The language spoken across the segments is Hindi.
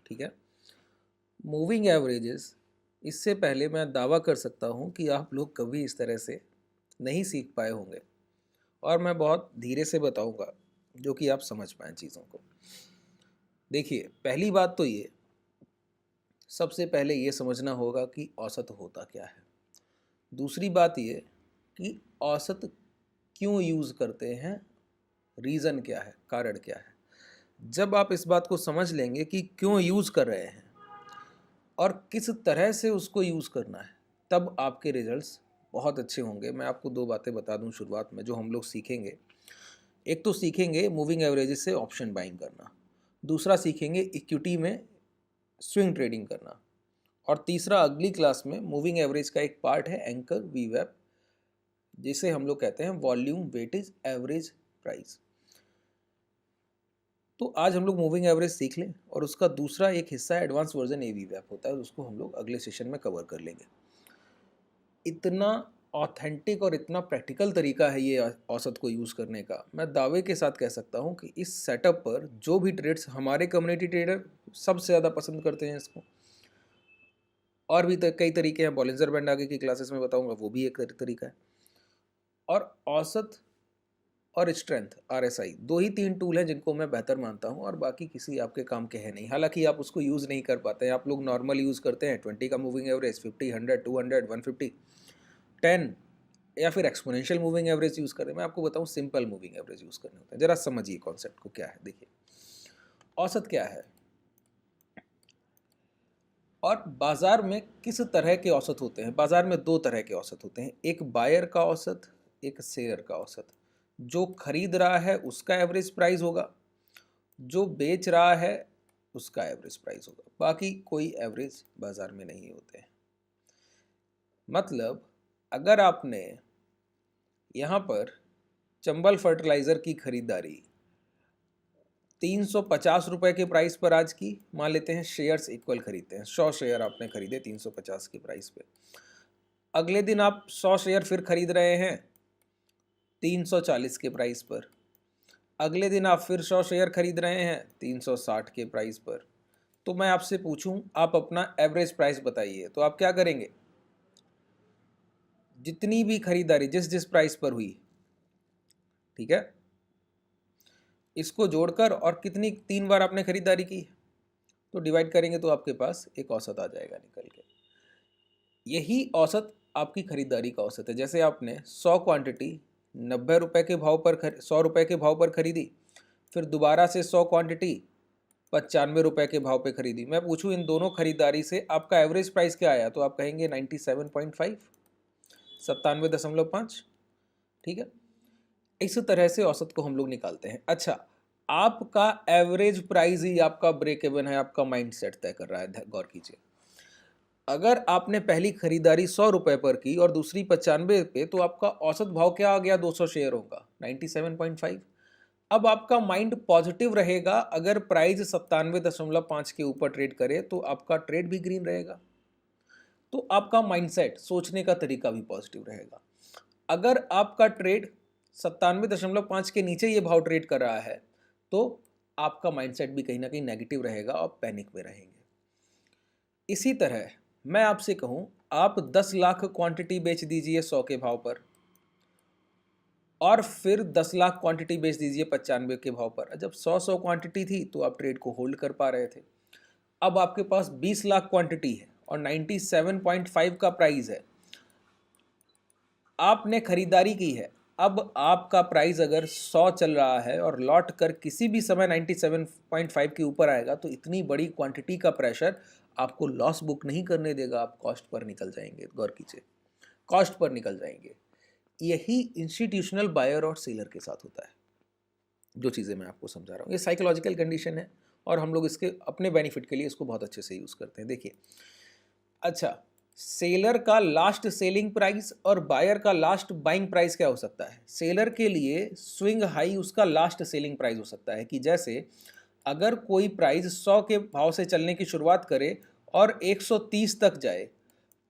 ठीक है। मूविंग एवरेजेस, इससे पहले मैं दावा कर सकता हूँ कि आप लोग कभी इस तरह से नहीं सीख पाए होंगे, और मैं बहुत धीरे से बताऊँगा जो कि आप समझ पाएँ चीज़ों को। देखिए, पहली बात तो ये, सबसे पहले ये समझना होगा कि औसत होता क्या है। दूसरी बात ये कि औसत क्यों यूज़ करते हैं, रीज़न क्या है, कारण क्या है। जब आप इस बात को समझ लेंगे कि क्यों यूज़ कर रहे हैं और किस तरह से उसको यूज़ करना है, तब आपके रिजल्ट्स बहुत अच्छे होंगे। मैं आपको दो बातें बता दूं शुरुआत में जो हम लोग सीखेंगे। एक तो सीखेंगे मूविंग एवरेजेस से ऑप्शन बाइंग करना, दूसरा सीखेंगे इक्विटी में स्विंग ट्रेडिंग करना, और तीसरा अगली क्लास में मूविंग एवरेज का एक पार्ट है एंकर वीवैप, जिसे हम लोग कहते हैं वॉल्यूम वेटेज एवरेज प्राइस। तो आज हम लोग मूविंग एवरेज सीख लें, और उसका दूसरा एक हिस्सा एडवांस वर्जन एवीवैप होता है, उसको हम लोग अगले सेशन में कवर कर लेंगे। इतना ऑथेंटिक और इतना प्रैक्टिकल तरीका है ये औसत को यूज़ करने का, मैं दावे के साथ कह सकता हूँ कि इस सेटअप पर जो भी ट्रेड्स हमारे कम्युनिटी ट्रेडर सबसे ज़्यादा पसंद करते हैं इसको। और भी कई तरीके हैं, बॉलिंजर बैंड आगे की क्लासेस में बताऊंगा, वो भी एक तरीका है। और औसत और स्ट्रेंथ RSI, दो ही तीन टूल हैं जिनको मैं बेहतर मानता हूं, और बाकी किसी आपके काम के हैं नहीं। हालांकि आप उसको यूज़ नहीं कर पाते हैं, आप लोग नॉर्मल यूज़ करते हैं 20 का मूविंग एवरेज, 50, 100, 200, 150, 10, या फिर एक्सपोनेंशियल मूविंग एवरेज यूज़ करें। मैं आपको बताऊं सिंपल मूविंग एवरेज यूज़ करने होते हैं। जरा समझिए कॉन्सेप्ट को क्या है। देखिए, औसत क्या है और बाजार में किस तरह के औसत होते हैं। बाजार में दो तरह के औसत होते हैं, एक बायर का औसत, एक सेलर का औसत। जो खरीद रहा है उसका एवरेज प्राइस होगा, जो बेच रहा है उसका एवरेज प्राइस होगा, बाकी कोई एवरेज बाजार में नहीं होते हैं। मतलब अगर आपने यहाँ पर चंबल फर्टिलाइज़र की खरीदारी 350 रुपये के प्राइस पर आज की, मान लेते हैं शेयर्स इक्वल खरीदते हैं, 100 शेयर आपने खरीदे 350 के प्राइस पे। अगले दिन आप 100 शेयर फिर खरीद रहे हैं 340 के प्राइस पर। अगले दिन आप फिर 100 शेयर खरीद रहे हैं 360 के प्राइस पर। तो मैं आपसे पूछूं, आप अपना एवरेज प्राइस बताइए, तो आप क्या करेंगे? जितनी भी खरीदारी जिस जिस प्राइस पर हुई, ठीक है, इसको जोड़कर, और कितनी 3 बार आपने खरीदारी की तो डिवाइड करेंगे तो आपके पास एक औसत आ जाएगा निकल के। यही औसत आपकी खरीदारी का औसत है। जैसे आपने 100 क्वांटिटी 90 रुपये के भाव पर 100 रुपये के भाव पर खरीदी, फिर दोबारा से 100 क्वांटिटी 95 रुपये के भाव पे खरीदी। मैं पूछूं इन दोनों खरीदारी से आपका एवरेज प्राइस क्या आया, तो आप कहेंगे 97.5, 97.5। ठीक है, इस तरह से औसत को हम लोग निकालते हैं। अच्छा, आपका एवरेज प्राइस ही आपका ब्रेक इवन है, आपका माइंड सेट तय कर रहा है। गौर कीजिए, अगर आपने पहली खरीदारी 100 रुपये पर की और दूसरी 95 पे, तो आपका औसत भाव क्या आ गया? 200 शेयरों का 97.5। अब आपका माइंड पॉजिटिव रहेगा, अगर प्राइस 97.5 के ऊपर ट्रेड करे तो आपका ट्रेड भी ग्रीन रहेगा। तो आपका माइंडसेट, सोचने का तरीका भी पॉजिटिव रहेगा। अगर आपका ट्रेड 97.5 के नीचे ये भाव ट्रेड कर रहा है तो आपका माइंडसेट भी कहीं ना कहीं नेगेटिव रहेगा और पैनिक में रहेंगे। इसी तरह मैं आपसे कहूं, आप 10 लाख क्वांटिटी बेच दीजिए 100 के भाव पर, और फिर 10 लाख क्वांटिटी बेच दीजिए 95 के भाव पर। जब 100 क्वांटिटी थी तो आप ट्रेड को होल्ड कर पा रहे थे। अब आपके पास 20 लाख क्वांटिटी है और 97.5 का प्राइस है, आपने खरीदारी की है। अब आपका प्राइस अगर 100 चल रहा है और लौट कर किसी भी समय 97.5 के ऊपर आएगा, तो इतनी बड़ी क्वांटिटी का प्रेशर आपको लॉस बुक नहीं करने देगा, आप कॉस्ट पर निकल जाएंगे। गौर कीजिए, कॉस्ट पर निकल जाएंगे। यही इंस्टीट्यूशनल बायर और सेलर के साथ होता है। जो चीज़ें मैं आपको समझा रहा हूँ, ये साइकोलॉजिकल कंडीशन है, और हम लोग इसके अपने बेनिफिट के लिए इसको बहुत अच्छे से यूज़ करते हैं। देखिए, अच्छा, सेलर का लास्ट सेलिंग प्राइस और बायर का लास्ट बाइंग प्राइस क्या हो सकता है? सेलर के लिए स्विंग हाई उसका लास्ट सेलिंग प्राइस हो सकता है, कि जैसे अगर कोई प्राइस 100 के भाव से चलने की शुरुआत करे और 130 तक जाए,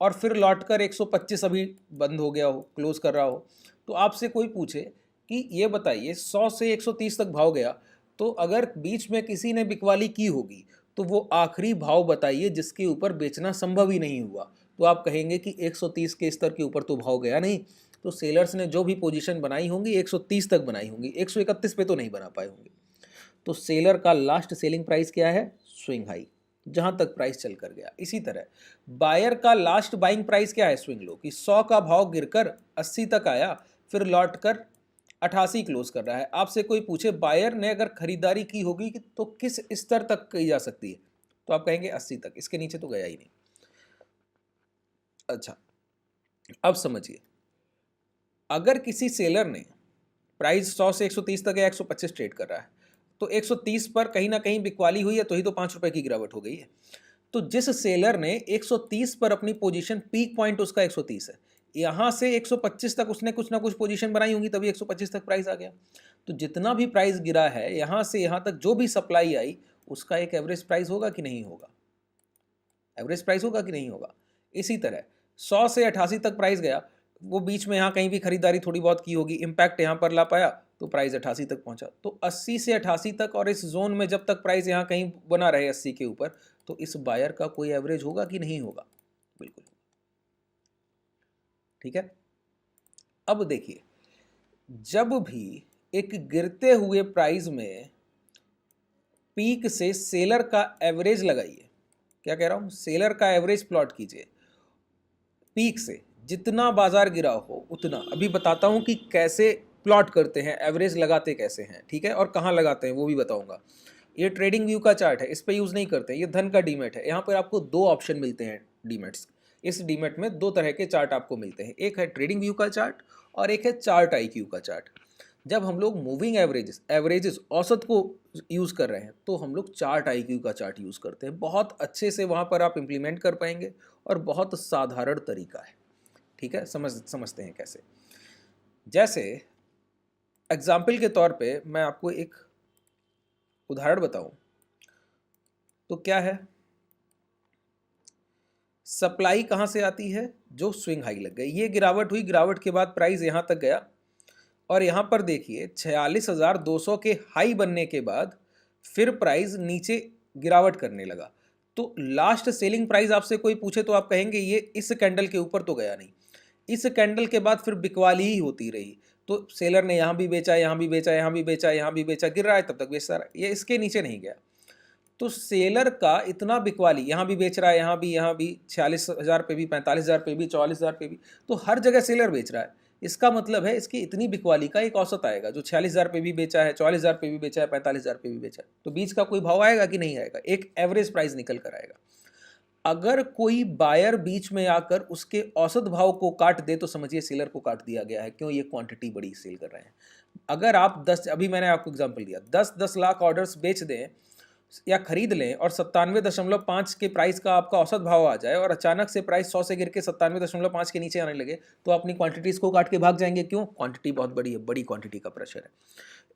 और फिर लौटकर 125 अभी बंद हो गया हो, क्लोज कर रहा हो, तो आपसे कोई पूछे कि ये बताइए 100 से 130 तक भाव गया, तो अगर बीच में किसी ने बिकवाली की होगी तो वो आखिरी भाव बताइए जिसके ऊपर बेचना संभव ही नहीं हुआ। तो आप कहेंगे कि 130 के स्तर के ऊपर तो भाव गया नहीं, तो सेलर्स ने जो भी पोजीशन बनाई होंगी 130 तक बनाई होंगी, 131 पे तो नहीं बना पाए होंगे। तो सेलर का लास्ट सेलिंग प्राइस क्या है? स्विंग हाई, जहां तक प्राइस चल कर गया। इसी तरह बायर का लास्ट बाइंग प्राइस क्या है? स्विंग लो, कि 100 का भाव गिरकर 80 तक आया, फिर लौट कर 88 क्लोज कर रहा है। आपसे कोई पूछे बायर ने अगर खरीदारी की होगी तो किस स्तर तक की जा सकती है, तो आप कहेंगे 80 तक, इसके नीचे तो गया ही नहीं। अच्छा, अब समझिए, अगर किसी सेलर ने प्राइस 100 से 130 तक या 125 ट्रेड कर रहा है, तो 130 पर कहीं ना कहीं बिकवाली हुई है, तो ही तो 5 रुपए की गिरावट हो गई है। तो जिस सेलर ने 130 पर अपनी पोजीशन, पीक पॉइंट उसका 130 है, यहां से 125 तक उसने कुछ ना कुछ पोजीशन बनाई होंगी, तभी 125 तक प्राइस आ गया। तो जितना भी प्राइस गिरा है यहां से यहां तक जो भी सप्लाई आई, उसका एक एवरेज प्राइस होगा कि नहीं होगा? एवरेज प्राइस होगा कि नहीं होगा? इसी तरह 100 से 88 तक प्राइस गया, वो बीच में यहाँ कहीं भी खरीदारी थोड़ी बहुत की होगी, इम्पैक्ट यहाँ पर ला पाया, तो प्राइस 88 तक पहुंचा। तो 80 से 88 तक, और इस जोन में जब तक प्राइस यहाँ कहीं बना रहे 80 के ऊपर, तो इस बायर का कोई एवरेज होगा कि नहीं होगा? बिल्कुल। ठीक है, अब देखिए, जब भी एक गिरते हुए प्राइस में पीक से सेलर का एवरेज लगाइए, क्या कह रहा हूं, सेलर का एवरेज प्लॉट कीजिए पीक से, जितना बाजार गिरा हो उतना। अभी बताता हूं कि कैसे प्लॉट करते हैं, एवरेज लगाते कैसे हैं, ठीक है, और कहां लगाते हैं वो भी बताऊंगा। ये ट्रेडिंग व्यू का चार्ट है, इस पे यूज नहीं करते, ये धन का डीमेट है। यहाँ पर आपको दो ऑप्शन मिलते हैं डीमेट्स। इस डीमेट में दो तरह के चार्ट आपको मिलते हैं, एक है ट्रेडिंग व्यू का चार्ट और एक है चार्ट आईक्यू का चार्ट। जब हम लोग मूविंग एवरेजेस औसत को यूज़ कर रहे हैं, तो हम लोग चार्ट आईक्यू का चार्ट यूज़ करते हैं। बहुत अच्छे से वहाँ पर आप इम्प्लीमेंट कर पाएंगे, और बहुत साधारण तरीका है। ठीक है, समझते हैं कैसे। जैसे एग्जाम्पल के तौर पे मैं आपको एक उदाहरण बताऊं, तो क्या है, सप्लाई कहाँ से आती है? जो स्विंग हाई लग गई, ये गिरावट हुई, गिरावट के बाद प्राइस यहाँ तक गया, और यहाँ पर देखिए 46,200 के हाई बनने के बाद फिर प्राइस नीचे गिरावट करने लगा। तो लास्ट सेलिंग प्राइस आपसे कोई पूछे तो आप कहेंगे ये इस कैंडल के ऊपर तो गया नहीं। इस कैंडल के बाद फिर बिकवाली ही होती रही, तो सेलर ने यहाँ भी बेचा, यहाँ भी बेचा, यहाँ भी बेचा, यहाँ भी बेचा, गिर रहा है तब तक बेचता रहा, ये इसके नीचे नहीं गया। तो सेलर का इतना बिकवाली, यहाँ भी बेच रहा है, यहाँ भी 46,000 पे भी, 45,000 पे भी, 44,000 पे भी, तो हर जगह सेलर बेच रहा है। इसका मतलब है इसकी इतनी बिकवाली का एक औसत आएगा, जो 46,000 पे भी बेचा है, 44,000 पे भी बेचा है, 45,000 पे भी बेचा है, तो बीच का कोई भाव आएगा कि नहीं आएगा? एक एवरेज प्राइस निकल कर आएगा। अगर कोई बायर बीच में आकर उसके औसत भाव को काट दे, तो समझिए सेलर को काट दिया गया है। क्यों? ये क्वांटिटी बड़ी सेल कर रहे हैं। अगर आप 10, अभी मैंने आपको एग्जांपल दिया, 10 लाख ऑर्डर्स बेच दें या खरीद लें, और 97.5 के प्राइस का आपका औसत भाव आ जाए, और अचानक से प्राइस 100 से गिर के 97.5 के नीचे आने लगे, तो अपनी क्वांटिटीज को काट के भाग जाएंगे। क्यों? क्वांटिटी बहुत बड़ी है, बड़ी क्वांटिटी का प्रेशर है।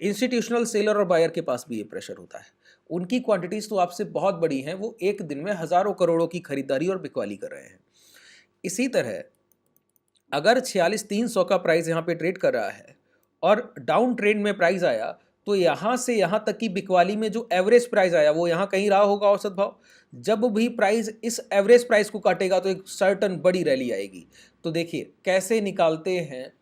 इंस्टीट्यूशनल सेलर और बायर के पास भी ये प्रेशर होता है। उनकी क्वांटिटीज तो आपसे बहुत बड़ी हैं, वो एक दिन में हजारों करोड़ों की खरीदारी और बिकवाली कर रहे हैं। इसी तरह अगर 46,300 का प्राइस यहाँ पे ट्रेड कर रहा है और डाउन ट्रेंड में प्राइस आया, तो यहाँ से यहाँ तक की बिकवाली में जो एवरेज प्राइस आया वो यहाँ कहीं रहा होगा औसत भाव। जब भी प्राइस इस एवरेज प्राइस को काटेगा तो एक सर्टन बड़ी रैली आएगी। तो देखिए कैसे निकालते हैं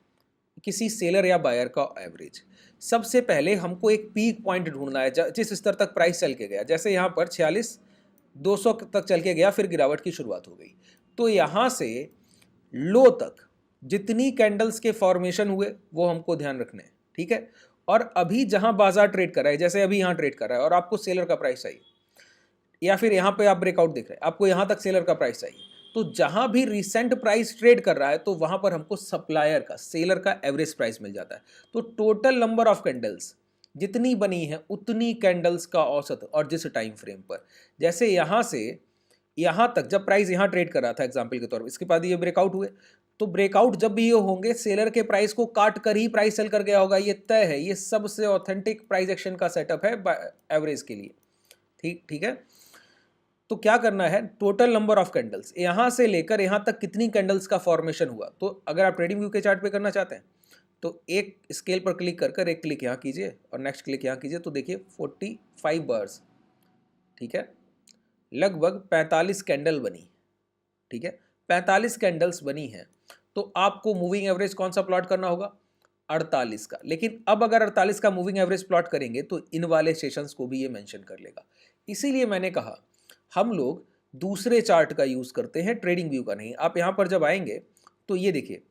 किसी सेलर या बायर का एवरेज। सबसे पहले हमको एक पीक पॉइंट ढूंढना है, जिस स्तर तक प्राइस चल के गया। जैसे यहाँ पर 46,200 तक चल के गया, फिर गिरावट की शुरुआत हो गई, तो यहाँ से लो तक जितनी कैंडल्स के फॉर्मेशन हुए वो हमको ध्यान रखने हैं। ठीक है, और अभी जहां बाजार ट्रेड कर रहा है, जैसे अभी यहां ट्रेड कर रहा है, और आपको सेलर का प्राइस चाहिए, या फिर यहां पे आप ब्रेकआउट देख रहे हैं, आपको यहां तक सेलर का प्राइस चाहिए, तो जहां भी रिसेंट प्राइस ट्रेड कर रहा है, तो वहां पर हमको सप्लायर का, सेलर का एवरेज प्राइस मिल जाता है। तो टोटल नंबर ऑफ कैंडल्स जितनी बनी है उतनी कैंडल्स का औसत, और जिस टाइम फ्रेम पर, जैसे यहां से यहां तक जब प्राइस यहां ट्रेड कर रहा था एग्जांपल के तौर पर, इसके बाद ये ब्रेकआउट हुए, तो ब्रेकआउट जब भी ये होंगे, सेलर के प्राइस को काट कर ही प्राइस सेल कर गया होगा, ये तय है। ये सबसे ऑथेंटिक प्राइस एक्शन का सेटअप है एवरेज के लिए। ठीक है, तो क्या करना है, टोटल नंबर ऑफ कैंडल्स यहां से लेकर यहां तक कितनी कैंडल्स का फॉर्मेशन हुआ। तो अगर आप ट्रेडिंग व्यू के चार्ट पे करना चाहते हैं, तो एक स्केल पर क्लिक कर एक क्लिक यहाँ कीजिए और नेक्स्ट क्लिक यहाँ कीजिए, तो देखिए 45 बार्स। ठीक है, लगभग 45 कैंडल बनी, ठीक है, 45 कैंडल्स बनी है, तो आपको मूविंग एवरेज कौन सा प्लॉट करना होगा, 48 का। लेकिन अब अगर 48 का मूविंग एवरेज प्लॉट करेंगे तो इन वाले सेशंस को भी ये मेंशन कर लेगा। इसीलिए मैंने कहा हम लोग दूसरे चार्ट का यूज़ करते हैं, ट्रेडिंग व्यू का नहीं। आप यहाँ पर जब आएंगे तो ये देखिए,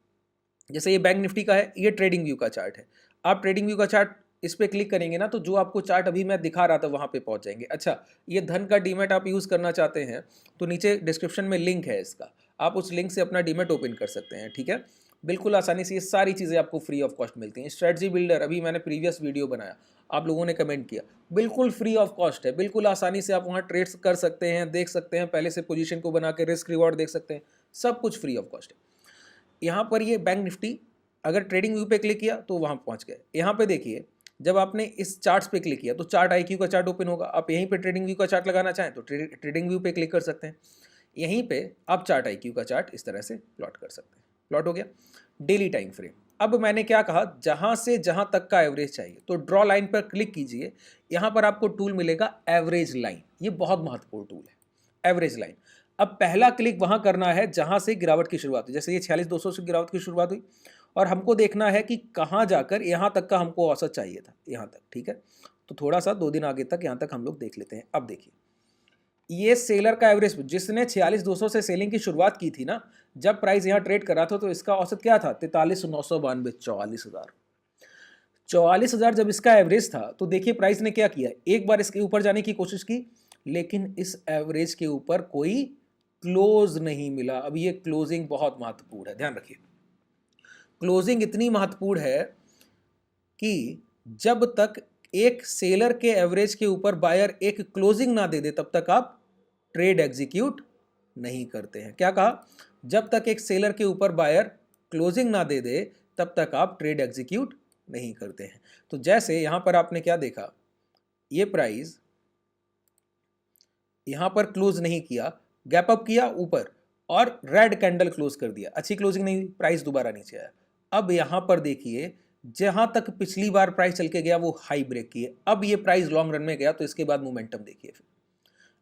जैसे ये बैंक निफ्टी का है, ये ट्रेडिंग व्यू का चार्ट है। आप ट्रेडिंग व्यू का चार्ट इस पर क्लिक करेंगे ना, तो जो आपको चार्ट अभी मैं दिखा रहा था वहाँ पे पहुँच जाएंगे। अच्छा, ये धन का डीमैट आप यूज़ करना चाहते हैं तो नीचे डिस्क्रिप्शन में लिंक है इसका, आप उस लिंक से अपना डीमैट ओपन कर सकते हैं, ठीक है। बिल्कुल आसानी से ये सारी चीज़ें आपको फ्री ऑफ कॉस्ट मिलती हैं। स्ट्रेटजी बिल्डर अभी मैंने प्रीवियस वीडियो बनाया, आप लोगों ने कमेंट किया, बिल्कुल फ्री ऑफ कॉस्ट है, बिल्कुल आसानी से आप वहाँ ट्रेड्स कर सकते हैं, देख सकते हैं, पहले से पोजीशन को बना के रिस्क रिवॉर्ड देख सकते हैं, सब कुछ फ्री ऑफ कॉस्ट है। यहाँ पर ये बैंक निफ्टी अगर ट्रेडिंग व्यू पे क्लिक किया तो वहाँ पहुँच गए। यहाँ पे देखिए, जब आपने इस चार्ट्स पे क्लिक किया तो चार्ट IQ का चार्ट ओपन होगा। आप यहीं पे ट्रेडिंग व्यू का चार्ट लगाना चाहें तो ट्रेडिंग व्यू पे क्लिक कर सकते हैं। यहीं पे आप चार्ट IQ का चार्ट इस तरह से प्लॉट कर सकते हैं। प्लॉट हो गया। डेली टाइम फ्रेम, अब मैंने क्या कहा, जहाँ से जहाँ तक का एवरेज चाहिए तो ड्रॉ लाइन पर क्लिक कीजिए। यहाँ पर आपको टूल मिलेगा एवरेज लाइन, ये बहुत महत्वपूर्ण टूल है, एवरेज लाइन। अब पहला क्लिक वहाँ करना है जहाँ से गिरावट की शुरुआत हुई, जैसे ये 46,200 से गिरावट की शुरुआत हुई, और हमको देखना है कि कहाँ जाकर यहाँ तक का हमको औसत चाहिए था, यहाँ तक, ठीक है। तो थोड़ा सा 2 दिन आगे तक यहाँ तक हम लोग देख लेते हैं। अब देखिए, ये सेलर का एवरेज, जिसने 46,200 से सेलिंग की शुरुआत की थी ना, जब प्राइस यहाँ ट्रेड कर रहा था तो इसका औसत क्या था, 43,992, 44,000। 44,000 जब इसका एवरेज था तो देखिए प्राइस ने क्या किया, एक बार इसके ऊपर जाने की कोशिश की, लेकिन इस एवरेज के ऊपर कोई क्लोज नहीं मिला। अब ये क्लोजिंग बहुत महत्वपूर्ण है, ध्यान रखिए। क्लोजिंग इतनी महत्वपूर्ण है कि जब तक एक सेलर के एवरेज के ऊपर बायर एक क्लोजिंग ना दे दे तब तक आप ट्रेड एग्जीक्यूट नहीं करते हैं। क्या कहा, जब तक एक सेलर के ऊपर बायर क्लोजिंग ना दे दे तब तक आप ट्रेड एग्जीक्यूट नहीं करते हैं। तो जैसे यहां पर आपने क्या देखा, ये प्राइस यहां पर क्लोज नहीं किया, गैप अप किया ऊपर और रेड कैंडल क्लोज कर दिया, अच्छी क्लोजिंग नहीं हुई, प्राइस दोबारा नीचे आया। अब यहां पर देखिए, जहां तक पिछली बार प्राइस चल के गया वो हाई ब्रेक किए, अब ये प्राइस लॉन्ग रन में गया, तो इसके बाद मोमेंटम देखिए। फिर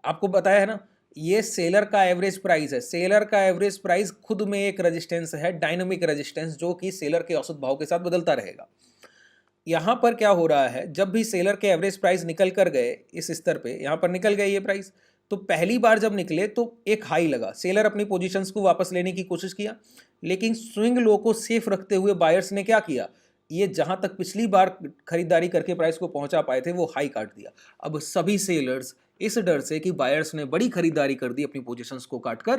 आपको बताया है ना, ये सेलर का एवरेज प्राइस है। सेलर का एवरेज प्राइस खुद में एक रेजिस्टेंस है, डायनामिक रेजिस्टेंस, जो कि सेलर के औसत भाव के साथ बदलता रहेगा। यहां पर क्या हो रहा है, जब भी सेलर के एवरेज प्राइस निकल कर गए इस स्तर पे, यहां पर निकल गए ये प्राइस, तो पहली बार जब निकले तो एक हाई लगा, सेलर अपनी पोजीशंस को वापस लेने की कोशिश किया, लेकिन स्विंग लो को सेफ रखते हुए बायर्स ने क्या किया, ये जहां तक पिछली बार खरीदारी करके प्राइस को पहुंचा पाए थे वो हाई काट दिया। अब सभी सेलर्स इस डर से कि बायर्स ने बड़ी खरीदारी कर दी, अपनी पोजीशंस को काटकर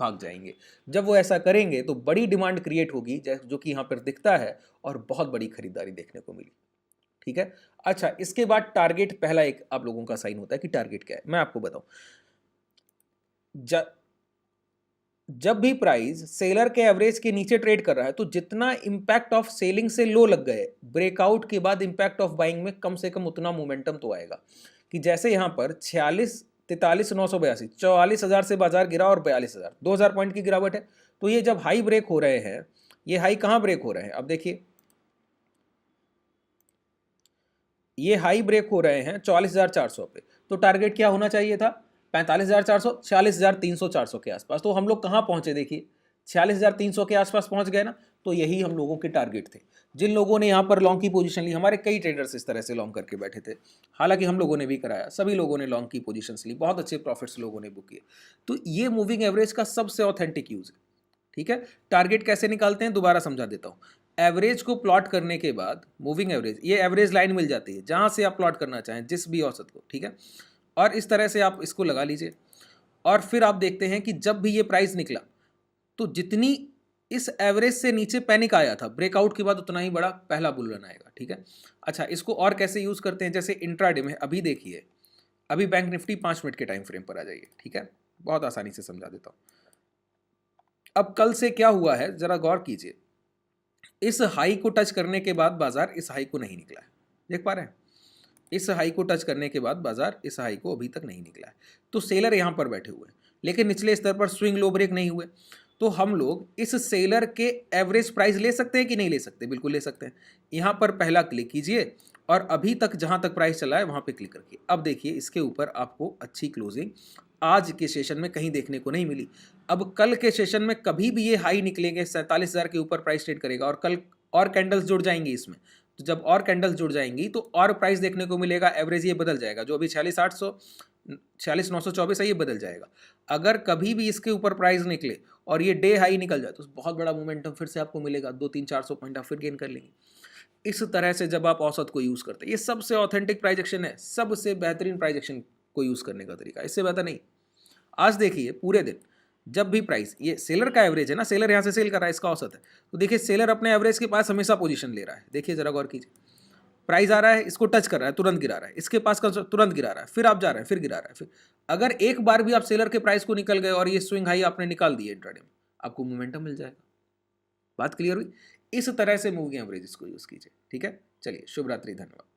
भाग जाएंगे। जब वो ऐसा करेंगे तो बड़ी डिमांड क्रिएट होगी, जो कि यहाँ पर दिखता है, और बहुत बड़ी खरीदारी देखने को मिली, ठीक है। अच्छा, इसके बाद टारगेट, पहला एक आप लोगों का साइन होता है कि टारगेट क्या है, मैं आपको बताऊं। जब भी प्राइस सेलर के एवरेज के नीचे ट्रेड कर रहा है तो जितना इंपैक्ट ऑफ सेलिंग से लो लग गए, ब्रेकआउट के बाद इंपैक्ट ऑफ बाइंग में कम से कम उतना मोमेंटम तो आएगा कि जैसे यहां पर 43,982, 44,000 से बाजार गिरा और 42,000, 2,000 पॉइंट की गिरावट है। तो ये जब हाई ब्रेक हो रहे हैं, ये हाई कहां ब्रेक हो रहे हैं, अब देखिए ये हाई ब्रेक हो रहे हैं 44,400 पे, तो टारगेट क्या होना चाहिए था, 45,400, 46,300, 400 के आसपास। तो हम लोग कहाँ पहुंचे, देखिए 46,300 के आसपास पहुंच गए ना, तो यही हम लोगों के टारगेट थे। जिन लोगों ने यहाँ पर लॉन्ग की पोजीशन ली, हमारे कई ट्रेडर्स इस तरह से लॉन्ग करके बैठे थे, हालांकि हम लोगों ने भी कराया, सभी लोगों ने लॉन्ग की पोजीशन ली, बहुत अच्छे प्रॉफिट्स लोगों ने बुक किए। तो ये मूविंग एवरेज का सबसे ऑथेंटिक यूज है, ठीक है। टारगेट कैसे निकालते हैं दोबारा समझा देता हूँ। एवरेज को प्लॉट करने के बाद मूविंग एवरेज, ये एवरेज लाइन मिल जाती है जहां से आप प्लॉट करना चाहें जिस भी औसत को, ठीक है। और इस तरह से आप इसको लगा लीजिए, और फिर आप देखते हैं कि जब भी ये प्राइस निकला तो जितनी इस एवरेज से नीचे पैनिक आया था ब्रेकआउट के बाद, उतना ही बड़ा पहला बुल रन आएगा, ठीक है। अच्छा, इसको और कैसे यूज करते हैं, जैसे इंट्राडे में अभी देखिए, अभी बैंक निफ्टी 5 मिनट के टाइम फ्रेम पर आ जाइए, ठीक है, बहुत आसानी से समझा देता हूं। अब कल से क्या हुआ है जरा गौर कीजिए, इस हाई को टच करने के बाद बाजार इस हाई को नहीं निकला है, देख पा रहे हैं, इस हाई को टच करने के बाद बाजार इस हाई को अभी तक नहीं निकला है। तो सेलर यहां पर बैठे हुए हैं, लेकिन निचले स्तर पर स्विंग लो ब्रेक नहीं हुए। तो हम लोग इस सेलर के एवरेज प्राइस ले सकते हैं कि नहीं ले सकते, बिल्कुल ले सकते हैं। यहां पर पहला क्लिक कीजिए और अभी तक जहां तक प्राइस चला है वहां पे क्लिक रखिए। अब देखिए इसके ऊपर आपको अच्छी क्लोजिंग आज के सेशन में कहीं देखने को नहीं मिली। अब कल के सेशन में कभी भी ये हाई निकलेंगे, 47,000 के ऊपर प्राइस ट्रेड करेगा और कल और कैंडल्स जुड़ जाएंगी इसमें। तो जब और कैंडल्स जुड़ जाएंगी तो और प्राइस देखने को मिलेगा, एवरेज ये बदल जाएगा, जो अभी 46,800 46,924 है ये बदल जाएगा। अगर कभी भी इसके ऊपर प्राइस निकले और ये डे हाई निकल जाए तो बहुत बड़ा मोमेंटम फिर से आपको मिलेगा, 200-300-400 पॉइंट आप फिर गेन कर लेंगे। इस तरह से जब आप औसत को यूज़ करते हैं, ये सबसे ऑथेंटिक प्राइस एक्शन है, सबसे बेहतरीन प्राइस एक्शन को यूज़ करने का तरीका, इससे बेहतर नहीं। आज देखिए पूरे दिन जब भी प्राइस, ये सेलर का एवरेज है ना, सेलर यहाँ से सेल कर रहा है, इसका औसत है, तो देखिए सेलर अपने एवरेज के पास हमेशा पोजीशन ले रहा है। देखिए जरा गौर कीजिए, प्राइस आ रहा है, इसको टच कर रहा है, तुरंत गिरा रहा है, इसके पास का तुरंत गिरा रहा है, फिर आप जा रहे हैं, फिर गिरा रहा है, फिर अगर एक बार भी आप सेलर के प्राइस को निकल गए और ये स्विंग हाई आपने निकाल दिए इंट्राडे में, आपको मोमेंटम मिल जाएगा। बात क्लियर हुई? इस तरह से मूविंग एवरेजेस को यूज कीजिए। ठीक है, चलिए शुभ रात्रि, धन्यवाद।